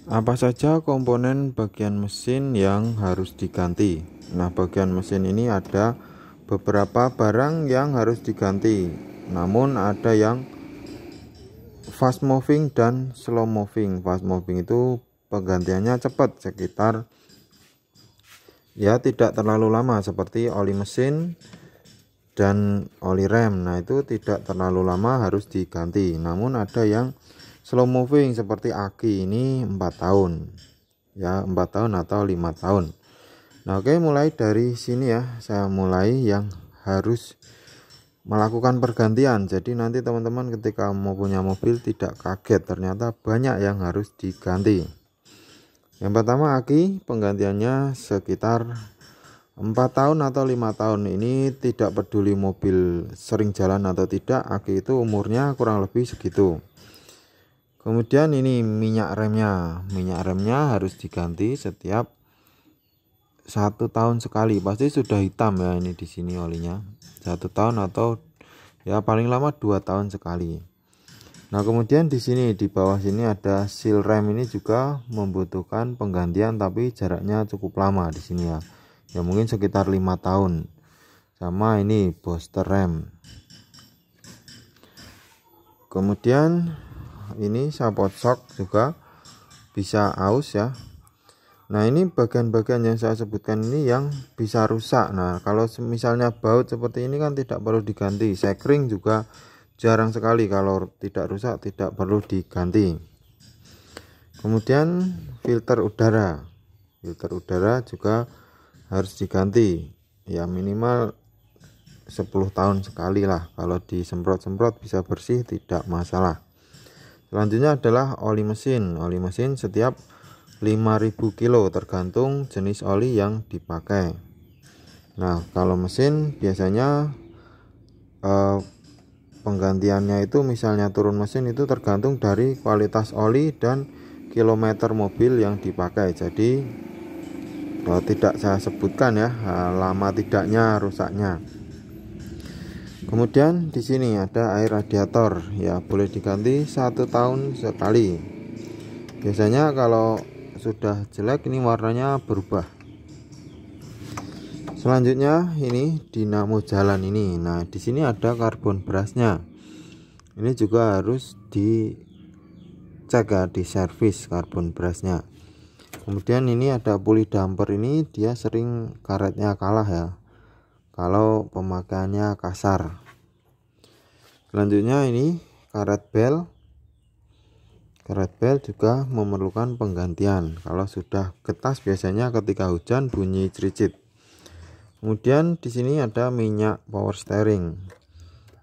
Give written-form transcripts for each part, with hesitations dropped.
Apa saja komponen bagian mesin yang harus diganti? Nah, bagian mesin ini ada beberapa barang yang harus diganti. Namun ada yang fast moving dan slow moving. Fast moving itu penggantiannya cepat, sekitar ya tidak terlalu lama, seperti oli mesin dan oli rem. Nah, itu tidak terlalu lama, harus diganti. Namun ada yang slow moving seperti aki, ini 4 tahun ya, 4 tahun atau 5 tahun. Nah, oke, mulai dari sini ya, saya mulai yang harus melakukan pergantian. Jadi nanti teman-teman ketika mau punya mobil tidak kaget, ternyata banyak yang harus diganti. Yang pertama, aki, penggantiannya sekitar 4 tahun atau 5 tahun. Ini tidak peduli mobil sering jalan atau tidak, aki itu umurnya kurang lebih segitu. Kemudian ini minyak remnya harus diganti setiap 1 tahun sekali. Pasti sudah hitam ya, ini di sini olinya. 1 tahun atau ya paling lama 2 tahun sekali. Nah, kemudian di sini di bawah sini ada seal rem, ini juga membutuhkan penggantian, tapi jaraknya cukup lama di sini ya. Ya mungkin sekitar 5 tahun. Sama ini booster rem. Kemudian ini sapot shock juga bisa aus ya. Nah, ini bagian-bagian yang saya sebutkan ini yang bisa rusak. Nah, kalau misalnya baut seperti ini kan tidak perlu diganti. Sekring juga jarang sekali, kalau tidak rusak tidak perlu diganti. Kemudian filter udara juga harus diganti ya, minimal 10 tahun sekali lah. Kalau disemprot-semprot bisa bersih, tidak masalah. Selanjutnya adalah oli mesin setiap 5.000 kilo tergantung jenis oli yang dipakai. Nah, kalau mesin biasanya penggantiannya itu misalnya turun mesin itu tergantung dari kualitas oli dan kilometer mobil yang dipakai. Jadi tidak saya sebutkan ya lama tidaknya rusaknya. Kemudian di sini ada air radiator ya, boleh diganti 1 tahun sekali. Biasanya kalau sudah jelek ini warnanya berubah. Selanjutnya ini dinamo jalan ini. Nah, di sini ada karbon brasnya. Ini juga harus dicek ya, di servis karbon brasnya. Kemudian ini ada puli damper, ini dia sering karetnya kalah ya kalau pemakaiannya kasar. Selanjutnya ini karet bel juga memerlukan penggantian. Kalau sudah getas biasanya ketika hujan bunyi cericit. Kemudian di sini ada minyak power steering.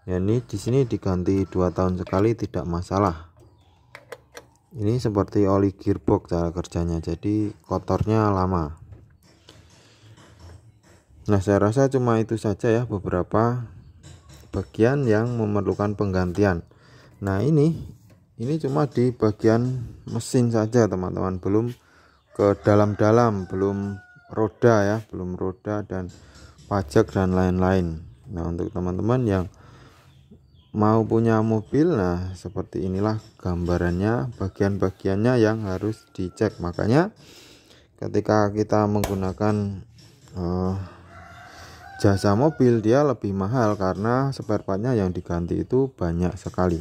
Ya, ini di sini diganti 2 tahun sekali tidak masalah. Ini seperti oli gearbox cara kerjanya, jadi kotornya lama. Nah, saya rasa cuma itu saja ya beberapa bagian yang memerlukan penggantian. Nah, ini cuma di bagian mesin saja teman-teman, belum ke dalam-dalam, belum roda dan pajak dan lain-lain. Nah, untuk teman-teman yang mau punya mobil, nah seperti inilah gambarannya, bagian-bagiannya yang harus dicek. Makanya ketika kita menggunakan jasa mobil, dia lebih mahal karena spare partnya yang diganti itu banyak sekali.